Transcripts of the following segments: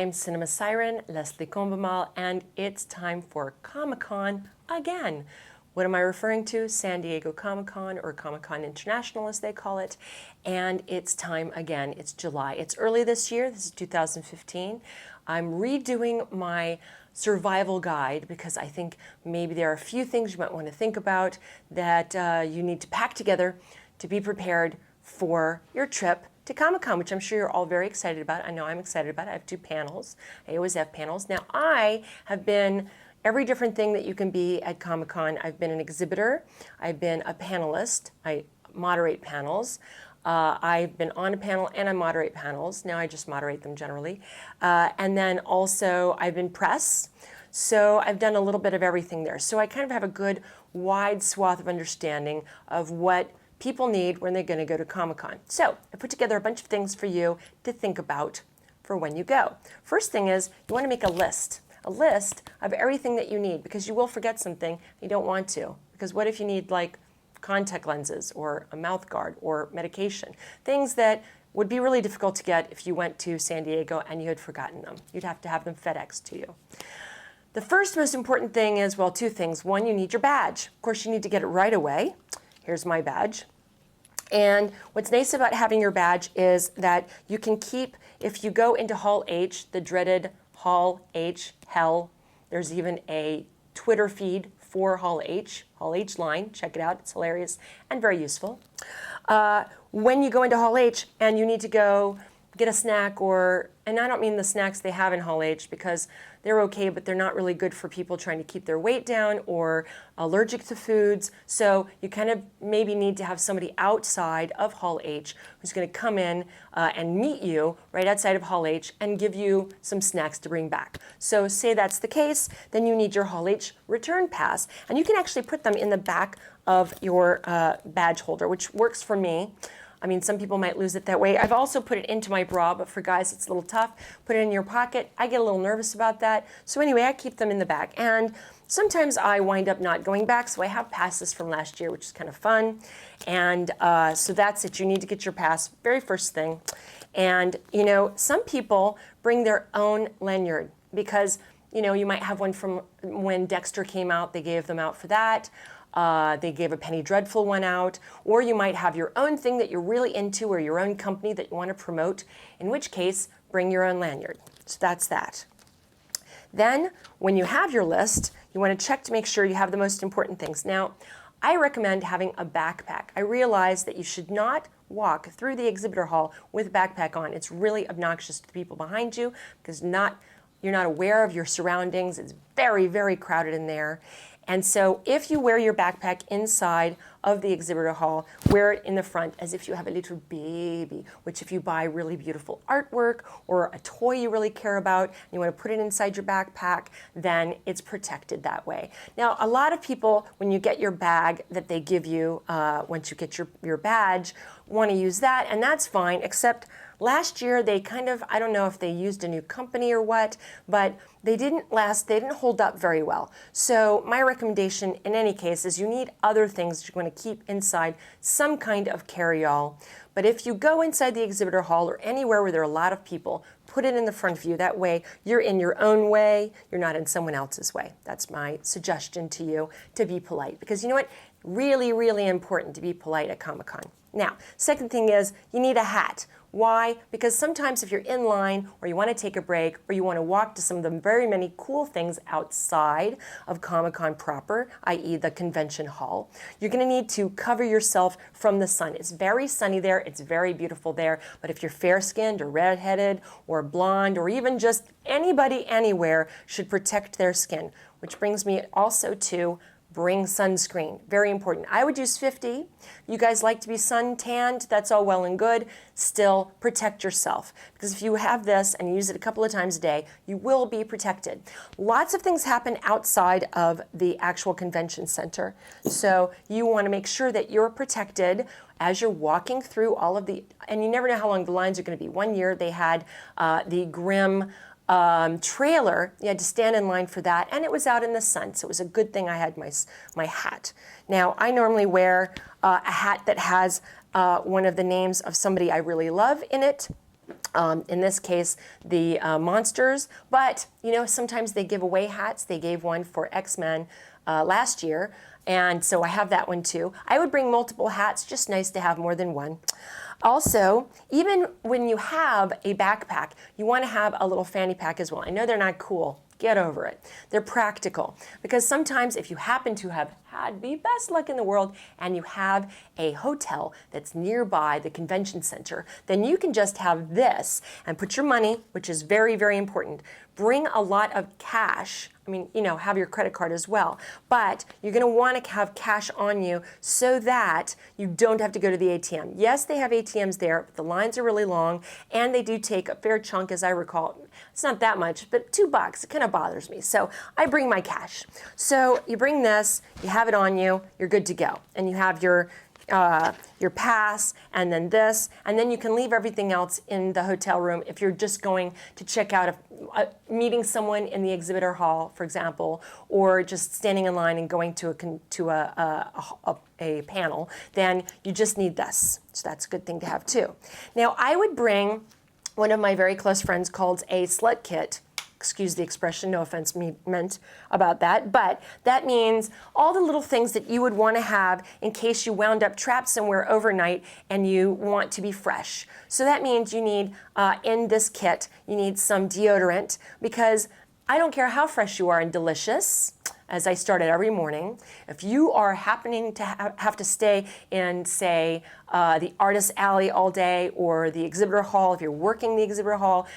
I'm Cinema Siren, Leslie Combemal, and it's time for Comic-Con again. What am I referring to? San Diego Comic-Con, or Comic-Con International as they call it. And it's time again. It's July. It's early this year. This is 2015. I'm redoing my survival guide because I think maybe there are a few things you might want to think about that you need to pack together to be prepared for your trip to Comic-Con, which I'm sure you're all very excited about. I know I'm excited about it. I have 2 panels. I always have panels. Now, I have been every different thing that you can be at Comic-Con. I've been an exhibitor. I've been a panelist. I moderate panels. I've been on a panel and I moderate panels. Now I just moderate them generally. And then also I've been press. So I've done a little bit of everything there. So I kind of have a good wide swath of understanding of what people need when they're going to go to Comic-Con. So I put together a bunch of things for you to think about for when you go. First thing is you want to make a list of everything that you need, because you will forget something you don't want to. Because what if you need like contact lenses or a mouth guard or medication? Things that would be really difficult to get if you went to San Diego and you had forgotten them. You'd have to have them FedExed to you. The first most important thing is, well, 2 things. One, you need your badge. Of course, you need to get it right away. Here's my badge. And what's nice about having your badge is that you can keep, if you go into Hall H, the dreaded Hall H, hell, there's even a Twitter feed for Hall H line. Check it out. It's hilarious and very useful. When you go into Hall H and you need to go get a snack, and I don't mean the snacks they have in Hall H because they're okay, but they're not really good for people trying to keep their weight down or allergic to foods. So you kind of maybe need to have somebody outside of Hall H who's going to come in and meet you right outside of Hall H and give you some snacks to bring back. So say that's the case, then you need your Hall H return pass. And you can actually put them in the back of your badge holder, which works for me. I mean, some people might lose it that way. I've also put it into my bra, but for guys, it's a little tough. Put it in your pocket. I get a little nervous about that. So anyway, I keep them in the back. And sometimes I wind up not going back, so I have passes from last year, which is kind of fun. And so that's it. You need to get your pass, very first thing. And, you know, some people bring their own lanyard because, you know, you might have one from when Dexter came out. They gave them out for that. They gave a Penny Dreadful one out, or you might have your own thing that you're really into or your own company that you want to promote, in which case, bring your own lanyard. So that's that. Then, when you have your list, you want to check to make sure you have the most important things. Now, I recommend having a backpack. I realize that you should not walk through the exhibitor hall with a backpack on. It's really obnoxious to the people behind you because you're not aware of your surroundings. It's very, very crowded in there. And so if you wear your backpack inside of the exhibitor hall, wear it in the front as if you have a little baby, which if you buy really beautiful artwork or a toy you really care about, and you want to put it inside your backpack, then it's protected that way. Now, a lot of people, when you get your bag that they give you once you get your badge, want to use that, and that's fine, except last year they kind of, I don't know if they used a new company or what, but they didn't hold up very well. So my recommendation in any case is you need other things you're going to keep inside some kind of carry-all. But if you go inside the exhibitor hall or anywhere where there are a lot of people, put it in the front of you. That way you're in your own way, you're not in someone else's way. That's my suggestion to you, to be polite. Because you know what? Really, really important to be polite at Comic-Con. Now, second thing is you need a hat. Why? Because sometimes if you're in line or you want to take a break or you want to walk to some of the very many cool things outside of Comic-Con proper, i.e. the convention hall, you're going to need to cover yourself from the sun. It's very sunny there. It's very beautiful there. But if you're fair-skinned or red-headed or blonde or even just anybody anywhere should protect their skin, which brings me also to bring sunscreen. Very important. I would use 50. You guys like to be sun tanned, that's all well and good. Still, protect yourself. Because if you have this and you use it a couple of times a day, you will be protected. Lots of things happen outside of the actual convention center. So you want to make sure that you're protected as you're walking through all of the, and you never know how long the lines are going to be. One year they had the Grimm trailer. You had to stand in line for that, and it was out in the sun, so it was a good thing I had my hat. Now, I normally wear a hat that has one of the names of somebody I really love in it, In this case, the Monsters, but you know, sometimes they give away hats. They gave one for X-Men last year, and so I have that one too. I would bring multiple hats, just nice to have more than one. Also, even when you have a backpack, you want to have a little fanny pack as well. I know they're not cool. Get over it. They're practical, because sometimes if you happen to have had the best luck in the world and you have a hotel that's nearby the convention center, then you can just have this and put your money, which is very, very important. Bring a lot of cash. I mean, you know, have your credit card as well, but you're going to want to have cash on you so that you don't have to go to the ATM. Yes, they have ATMs there, but the lines are really long and they do take a fair chunk, as I recall. It's not that much, but $2, it kind of bothers me. So I bring my cash. So you bring this, you have it on you, you're good to go. And you have your pass, and then this, and then you can leave everything else in the hotel room if you're just going to check out meeting someone in the exhibitor hall, for example, or just standing in line and going to a panel. Then you just need this, so that's a good thing to have too. Now I would bring one of my very close friends called a slut kit. Excuse the expression, no offense meant about that, but that means all the little things that you would want to have in case you wound up trapped somewhere overnight and you want to be fresh. So that means you need, in this kit, you need some deodorant, because I don't care how fresh you are and delicious, as I start it every morning, if you are happening to have to stay in, say, the artist alley all day or the exhibitor hall, if you're working the exhibitor hall,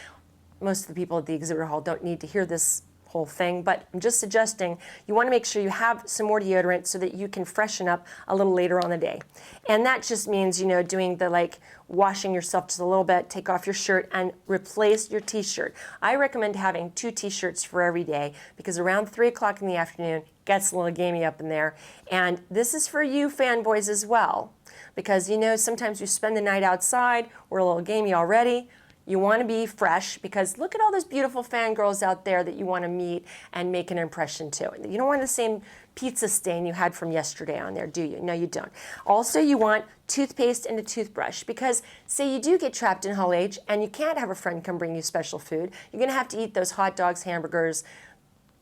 most of the people at the exhibitor hall don't need to hear this whole thing, but I'm just suggesting you want to make sure you have some more deodorant so that you can freshen up a little later on the day. And that just means, you know, doing the washing yourself just a little bit, take off your shirt and replace your t-shirt. I recommend having 2 t-shirts for every day, because around 3 o'clock in the afternoon it gets a little gamey up in there. And this is for you fanboys as well, because you know, sometimes you spend the night outside, we're a little gamey already. You want to be fresh, because look at all those beautiful fangirls out there that you want to meet and make an impression to. You don't want the same pizza stain you had from yesterday on there, do you? No, you don't. Also, you want toothpaste and a toothbrush, because say you do get trapped in Hall H and you can't have a friend come bring you special food, you're going to have to eat those hot dogs, hamburgers,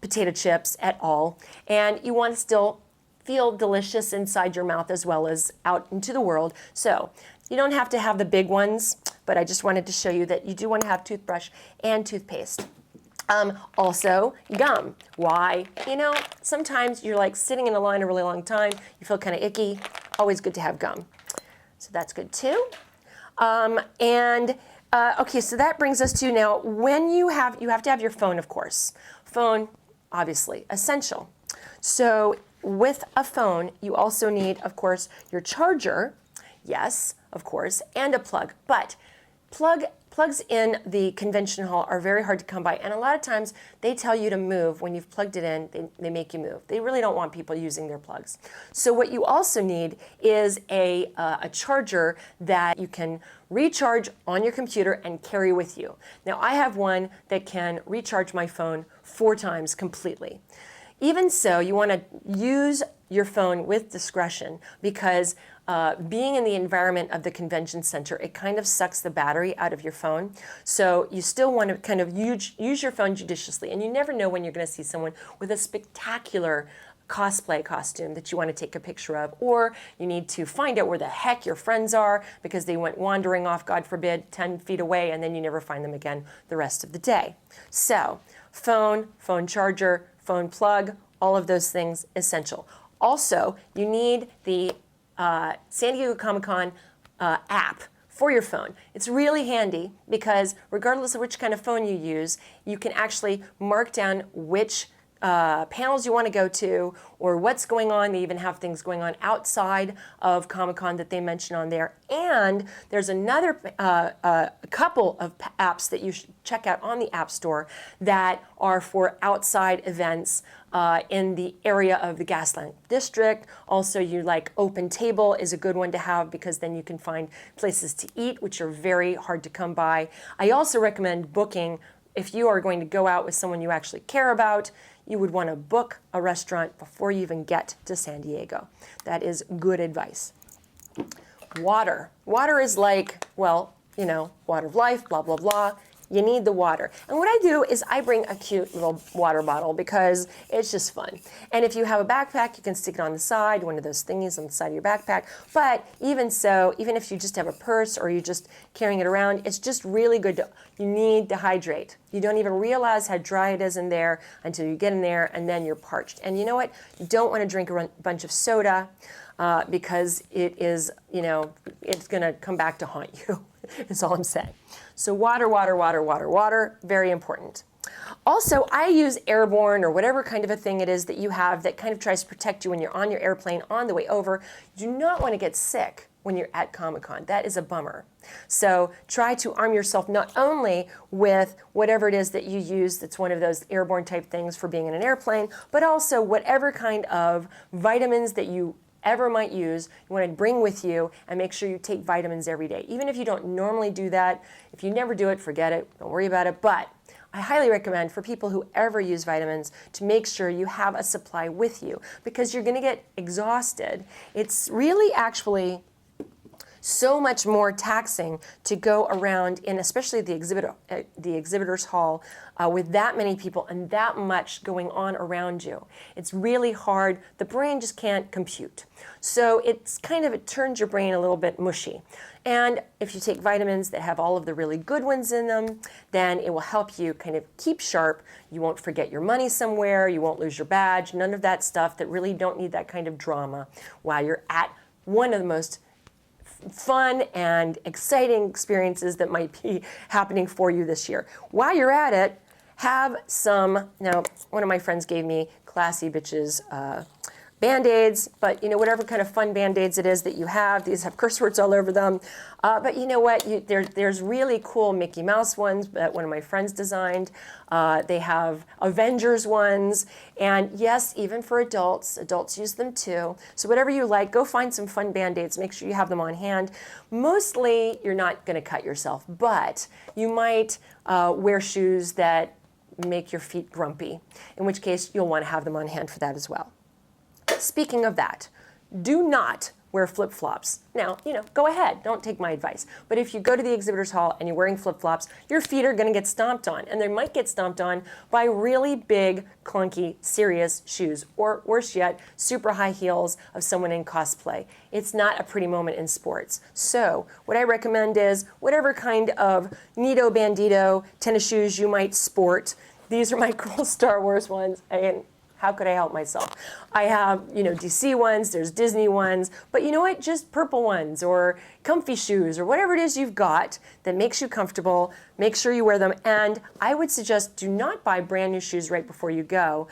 potato chips, et al. And you want to still feel delicious inside your mouth as well as out into the world. So you don't have to have the big ones, but I just wanted to show you that you do want to have toothbrush and toothpaste. Also, gum. Why? You know, sometimes you're like sitting in a line a really long time, you feel kind of icky. Always good to have gum. So that's good too. Okay, so that brings us to now, when you have to have your phone, of course. Phone, obviously, essential. So with a phone, you also need, of course, your charger. Yes, of course, and a plug. But plugs in the convention hall are very hard to come by, and a lot of times they tell you to move. When you've plugged it in, they make you move. They really don't want people using their plugs. So what you also need is a charger that you can recharge on your computer and carry with you. Now I have one that can recharge my phone 4 times completely. Even so, you want to use your phone with discretion, because being in the environment of the convention center, it kind of sucks the battery out of your phone. So you still want to kind of use your phone judiciously, and you never know when you're going to see someone with a spectacular cosplay costume that you want to take a picture of, or you need to find out where the heck your friends are because they went wandering off, God forbid, 10 feet away, and then you never find them again the rest of the day. So phone charger, phone plug, all of those things essential. Also, you need the San Diego Comic-Con app for your phone. It's really handy, because regardless of which kind of phone you use, you can actually mark down which panels you want to go to, or what's going on. They even have things going on outside of Comic-Con that they mention on there. And there's another couple of apps that you should check out on the App Store that are for outside events in the area of the Gaslamp District. Also, you like Open Table is a good one to have, because then you can find places to eat, which are very hard to come by. I also recommend booking, if you are going to go out with someone you actually care about, you would want to book a restaurant before you even get to San Diego. That is good advice. Water. Water is like, well, you know, water of life, blah, blah, blah. You need the water. And what I do is I bring a cute little water bottle because it's just fun. And if you have a backpack, you can stick it on the side, one of those thingies on the side of your backpack. But even so, even if you just have a purse or you're just carrying it around, it's just really good to, you need to hydrate. You don't even realize how dry it is in there until you get in there and then you're parched. And you know what? You don't want to drink a bunch of soda because it is, you know, it's going to come back to haunt you, is all I'm saying. So water, water, water, water, water, very important. Also, I use Airborne or whatever kind of a thing it is that you have that kind of tries to protect you when you're on your airplane on the way over. You do not want to get sick when you're at Comic-Con. That is a bummer. So try to arm yourself not only with whatever it is that you use that's one of those airborne type things for being in an airplane, but also whatever kind of vitamins that you ever might use, you want to bring with you and make sure you take vitamins every day. Even if you don't normally do that, if you never do it, forget it, don't worry about it. But I highly recommend for people who ever use vitamins to make sure you have a supply with you because you're going to get exhausted. It's really actually so much more taxing to go around in, especially the exhibitors hall, with that many people and that much going on around you. It's really hard. The brain just can't compute. So it's kind of, it turns your brain a little bit mushy. And if you take vitamins that have all of the really good ones in them, then it will help you kind of keep sharp. You won't forget your money somewhere. You won't lose your badge. None of that stuff that really don't need that kind of drama while you're at one of the most fun and exciting experiences that might be happening for you this year. While you're at it, have some, now one of my friends gave me Classy Bitches Band-Aids, but you know, whatever kind of fun Band-Aids it is that you have, these have curse words all over them, but you know what, there's really cool Mickey Mouse ones that one of my friends designed. They have Avengers ones, and yes, even for adults use them too. So whatever you like, go find some fun Band-Aids, make sure you have them on hand. Mostly, you're not gonna cut yourself, but you might wear shoes that make your feet grumpy, in which case you'll wanna have them on hand for that as well. Speaking of that, do not wear flip-flops. Now, you know, go ahead, don't take my advice. But if you go to the exhibitors hall and you're wearing flip-flops, your feet are gonna get stomped on, and they might get stomped on by really big, clunky, serious shoes, or worse yet, super high heels of someone in cosplay. It's not a pretty moment in sports. So what I recommend is whatever kind of Neato Bandito tennis shoes you might sport. These are my cool Star Wars ones, and how could I help myself? I have, you know, DC ones, there's Disney ones, but you know what? Just purple ones or comfy shoes or whatever it is you've got that makes you comfortable, make sure you wear them. And I would suggest do not buy brand new shoes right before you go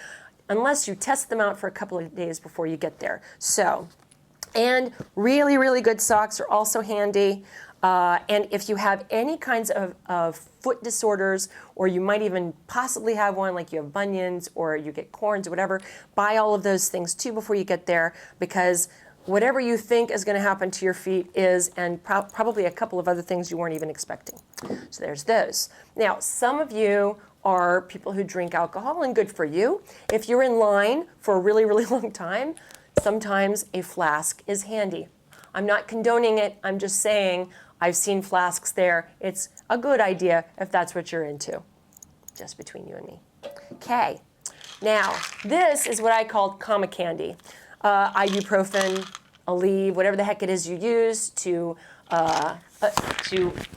unless you test them out for a couple of days before you get there. So, and really, really good socks are also handy. And if you have any kinds of foot disorders, or you might even possibly have one, like you have bunions or you get corns or whatever, buy all of those things too before you get there, because whatever you think is going to happen to your feet is, and probably a couple of other things you weren't even expecting. So there's those. Now, some of you are people who drink alcohol, and good for you. If you're in line for a really, really long time, sometimes a flask is handy. I'm not condoning it, I'm just saying I've seen flasks there. It's a good idea if that's what you're into, just between you and me. Okay, now this is what I call comic candy. Ibuprofen, Aleve, whatever the heck it is you use to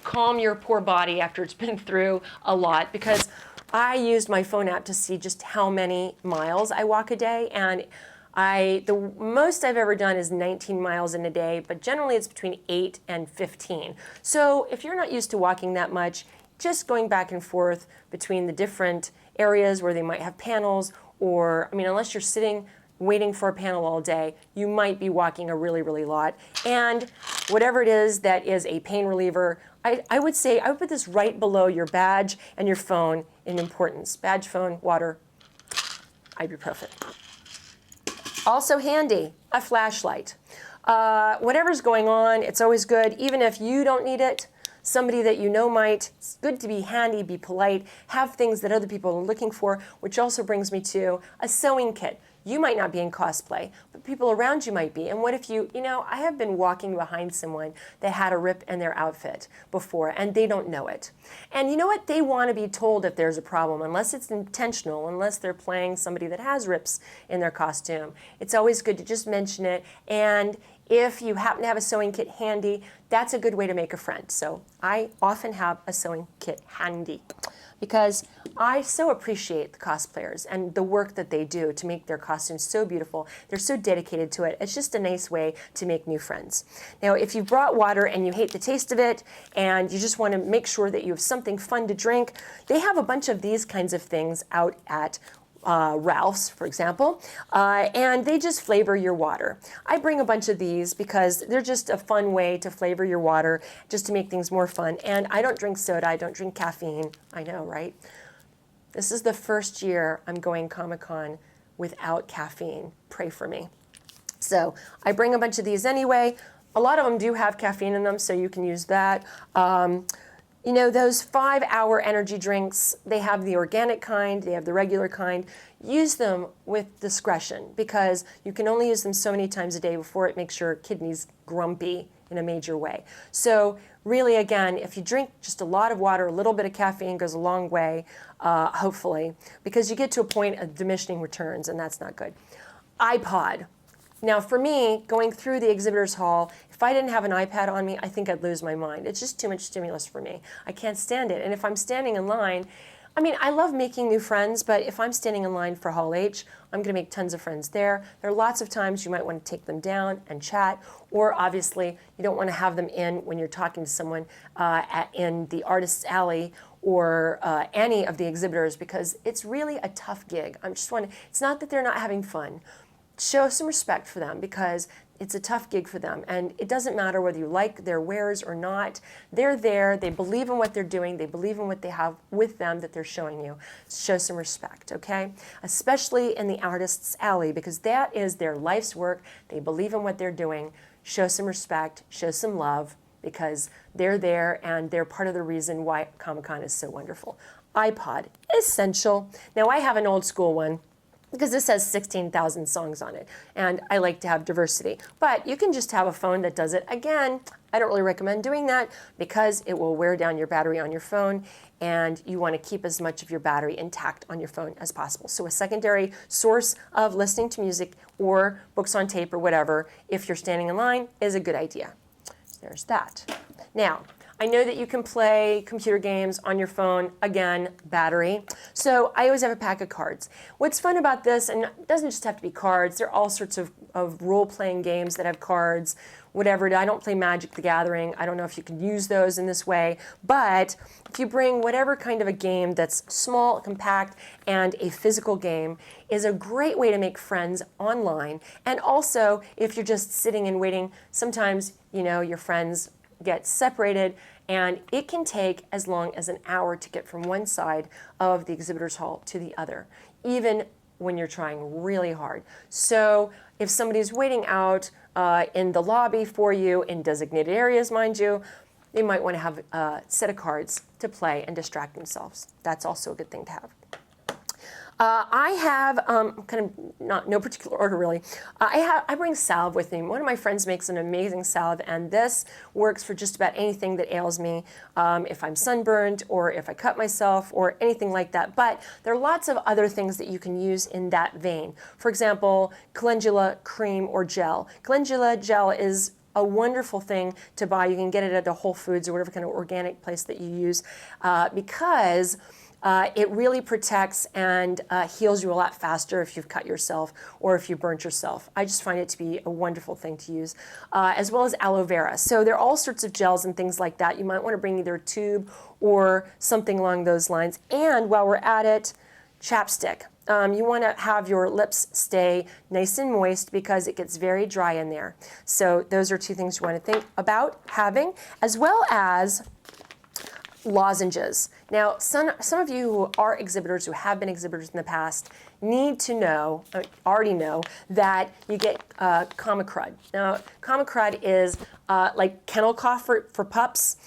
calm your poor body after it's been through a lot, because I used my phone app to see just how many miles I walk a day, and the most I've ever done is 19 miles in a day, but generally it's between 8 and 15. So if you're not used to walking that much, just going back and forth between the different areas where they might have panels, or, I mean, unless you're sitting waiting for a panel all day, you might be walking a really, really lot. And whatever it is that is a pain reliever, I would say, I would put this right below your badge and your phone in importance. Badge, phone, water, ibuprofen. Also handy, a flashlight. Whatever's going on, it's always good. Even if you don't need it, somebody that you know might. It's good to be handy, be polite, have things that other people are looking for, which also brings me to a sewing kit. You might not be in cosplay, but people around you might be. And what if you know, I have been walking behind someone that had a rip in their outfit before, and they don't know it. And you know what? They want to be told if there's a problem, unless it's intentional, unless they're playing somebody that has rips in their costume. It's always good to just mention it. And if you happen to have a sewing kit handy, that's a good way to make a friend. So I often have a sewing kit handy because I so appreciate the cosplayers and the work that they do to make their costumes so beautiful. They're so dedicated to it. It's just a nice way to make new friends. Now, if you brought water and you hate the taste of it and you just want to make sure that you have something fun to drink, they have a bunch of these kinds of things out at Ralph's, for example, and they just flavor your water. I bring a bunch of these because they're just a fun way to flavor your water, just to make things more fun. And I don't drink soda, I don't drink caffeine. I know, right? This is the first year I'm going Comic-Con without caffeine. Pray for me. So I bring a bunch of these anyway. A lot of them do have caffeine in them, so you can use that. You know, those 5-hour energy drinks, they have the organic kind, they have the regular kind. Use them with discretion because you can only use them so many times a day before it makes your kidneys grumpy in a major way. So really, again, if you drink just a lot of water, a little bit of caffeine goes a long way, hopefully, because you get to a point of diminishing returns, and that's not good. iPod. Now, for me, going through the exhibitors hall, if I didn't have an iPad on me, I think I'd lose my mind. It's just too much stimulus for me. I can't stand it. And if I'm standing in line, I mean, I love making new friends, but if I'm standing in line for Hall H, I'm going to make tons of friends there. There are lots of times you might want to take them down and chat, or obviously, you don't want to have them in when you're talking to someone in the Artist's Alley or any of the exhibitors, because it's really a tough gig. It's not that they're not having fun. Show some respect for them because it's a tough gig for them, and it doesn't matter whether you like their wares or not. They're there, they believe in what they're doing, they believe in what they have with them that they're showing you. Show some respect, okay? Especially in the Artist's Alley, because that is their life's work. They believe in what they're doing. Show some respect, show some love, because they're there and they're part of the reason why Comic-Con is so wonderful. iPod, essential. Now I have an old school one, because this has 16,000 songs on it, and I like to have diversity. But you can just have a phone that does it. Again, I don't really recommend doing that because it will wear down your battery on your phone, and you want to keep as much of your battery intact on your phone as possible. So a secondary source of listening to music or books on tape or whatever, if you're standing in line, is a good idea. There's that. Now, I know that you can play computer games on your phone, again, battery. So I always have a pack of cards. What's fun about this, and it doesn't just have to be cards, there are all sorts of role-playing games that have cards, whatever. I don't play Magic the Gathering. I don't know if you can use those in this way, but if you bring whatever kind of a game that's small, compact, and a physical game is a great way to make friends online. And also, if you're just sitting and waiting, sometimes, you know, your friends get separated, and it can take as long as an hour to get from one side of the exhibitors hall to the other, even when you're trying really hard. So if somebody's waiting out in the lobby for you, in designated areas, mind you, they might want to have a set of cards to play and distract themselves. That's also a good thing to have. I have, kind of no particular order really, I bring salve with me. One of my friends makes an amazing salve, and this works for just about anything that ails me, if I'm sunburned or if I cut myself or anything like that. But there are lots of other things that you can use in that vein. For example, calendula cream or gel. Calendula gel is a wonderful thing to buy. You can get it at the Whole Foods or whatever kind of organic place that you use, because it really protects and heals you a lot faster if you've cut yourself or if you burnt yourself. I just find it to be a wonderful thing to use, as well as aloe vera. So there are all sorts of gels and things like that. You might want to bring either a tube or something along those lines. And while we're at it, chapstick. You want to have your lips stay nice and moist because it gets very dry in there. So those are two things you want to think about having, as well as lozenges. Now, some of you who are exhibitors, who have been exhibitors in the past, need to know, already know, that you get comic crud. Now, comic crud is like kennel cough for pups,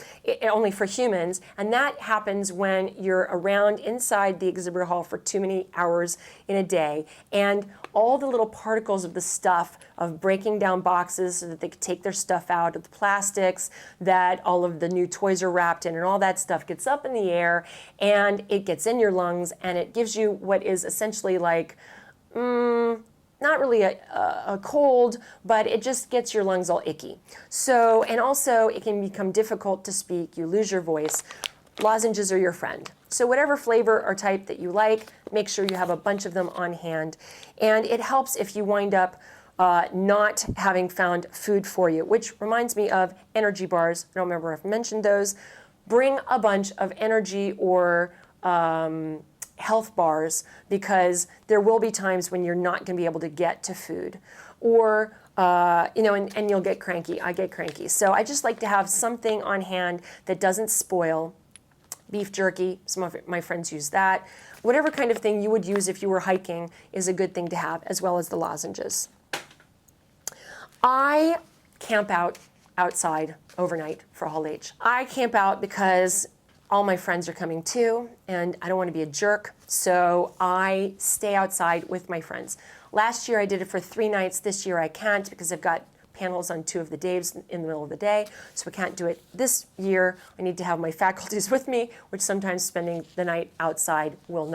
only for humans, and that happens when you're around inside the exhibit hall for too many hours in a day, and all the little particles of the stuff of breaking down boxes so that they could take their stuff out of the plastics that all of the new toys are wrapped in, and all that stuff gets up in the air and it gets in your lungs, and it gives you what is essentially like, not really a cold, but it just gets your lungs all icky. So, and also it can become difficult to speak, you lose your voice. Lozenges are your friend. So whatever flavor or type that you like, make sure you have a bunch of them on hand. And it helps if you wind up not having found food for you, which reminds me of energy bars. I don't remember if I mentioned those. Bring a bunch of energy or health bars, because there will be times when you're not going to be able to get to food, or you know, and you'll get cranky. I get cranky. So I just like to have something on hand that doesn't spoil. Beef jerky, some of my friends use that. Whatever kind of thing you would use if you were hiking is a good thing to have, as well as the lozenges. I camp out outside overnight for Hall H. I camp out because all my friends are coming too, and I don't want to be a jerk, so I stay outside with my friends. Last year I did it for 3 nights. This year I can't because I've got panels on 2 of the days in the middle of the day, so I can't do it this year. I need to have my faculties with me, which sometimes spending the night outside will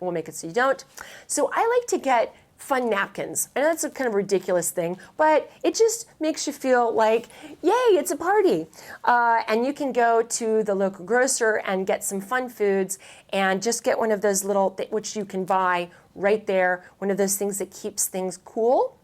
make it so you don't. So I like to get fun napkins. I know that's a kind of ridiculous thing, but it just makes you feel like, yay, it's a party. And you can go to the local grocer and get some fun foods and just get one of those little, which you can buy right there, one of those things that keeps things cool.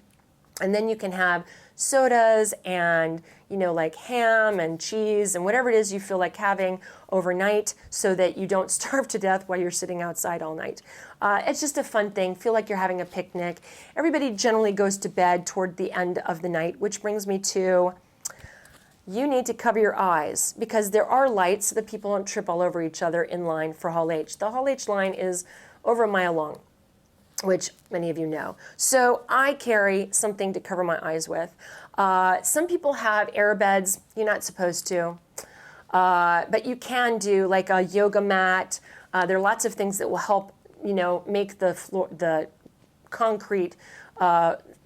And then you can have sodas and, you know, like ham and cheese and whatever it is you feel like having overnight, so that you don't starve to death while you're sitting outside all night. It's just a fun thing. Feel like you're having a picnic. Everybody generally goes to bed toward the end of the night, which brings me to, you need to cover your eyes, because there are lights so that people don't trip all over each other in line for Hall H. The Hall H line is over a mile long, which many of you know. So I carry something to cover my eyes with. Some people have airbeds. You're not supposed to. But you can do like a yoga mat. There are lots of things that will help, you know, make the concrete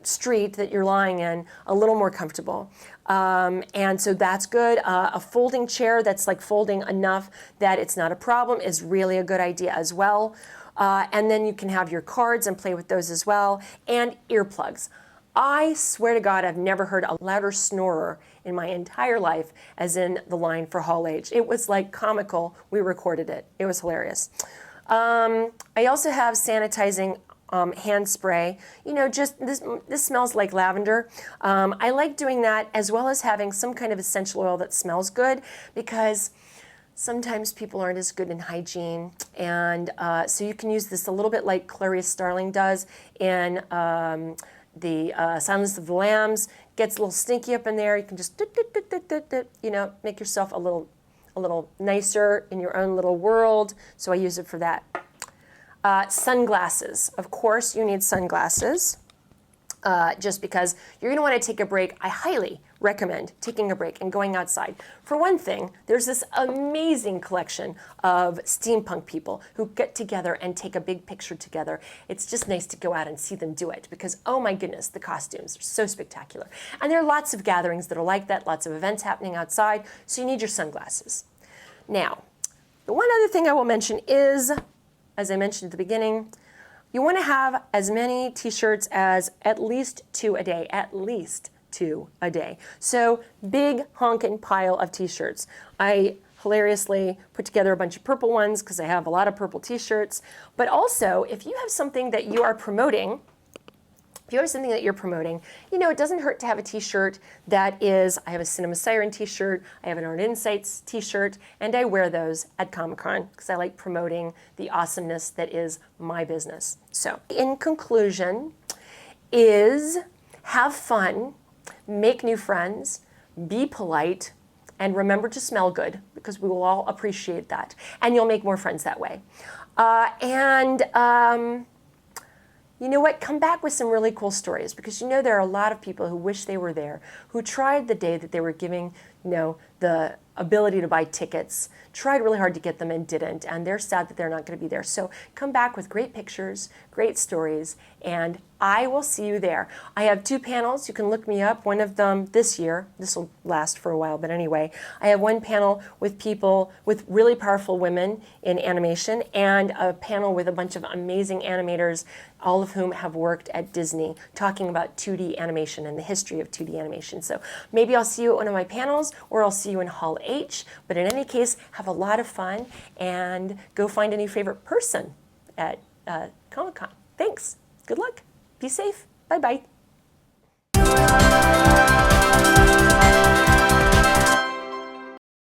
street that you're lying in a little more comfortable. And so that's good. A folding chair that's like folding enough that it's not a problem is really a good idea as well. And then you can have your cards and play with those as well. And earplugs. I swear to God, I've never heard a louder snorer in my entire life as in the line for Hall H. It was like comical. We recorded it. It was hilarious. I also have sanitizing hand spray. You know, just this smells like lavender. I like doing that, as well as having some kind of essential oil that smells good, because sometimes people aren't as good in hygiene, and so you can use this a little bit like Clarice Starling does in the Silence of the Lambs. Gets a little stinky up in there. You can just, you know, make yourself a little nicer in your own little world. So I use it for that. Sunglasses. Of course, you need sunglasses. Just because you're going to want to take a break. I highly recommend taking a break and going outside. For one thing, there's this amazing collection of steampunk people who get together and take a big picture together. It's just nice to go out and see them do it, because, oh my goodness, the costumes are so spectacular. And there are lots of gatherings that are like that, lots of events happening outside, so you need your sunglasses. Now, the one other thing I will mention is, as I mentioned at the beginning, you want to have as many t-shirts as at least 2 a day, at least 2 a day. So big honkin' pile of t-shirts. I hilariously put together a bunch of purple ones because I have a lot of purple t-shirts. But also, if you have something that you are promoting, you know, it doesn't hurt to have a t-shirt that is, I have a Cinema Siren t-shirt, I have an ArtInsights t-shirt, and I wear those at Comic-Con because I like promoting the awesomeness that is my business. So, in conclusion, is have fun, make new friends, be polite, And remember to smell good, because we will all appreciate that. And you'll make more friends that way. You know what? Come back with some really cool stories, because you know there are a lot of people who wish they were there, who tried the day that they were giving, the ability to buy tickets, tried really hard to get them and didn't, and they're sad that they're not going to be there. So come back with great pictures, great stories, and I will see you there. I have 2 panels. You can look me up. One of them this year. This will last for a while, but anyway. I have one panel with people, with really powerful women in animation, and a panel with a bunch of amazing animators, all of whom have worked at Disney, talking about 2D animation and the history of 2D animation. So maybe I'll see you at one of my panels, or I'll see you in Hall H. But in any case, have a lot of fun and go find a new favorite person at Comic-Con. Thanks. Good luck. Be safe. Bye-bye.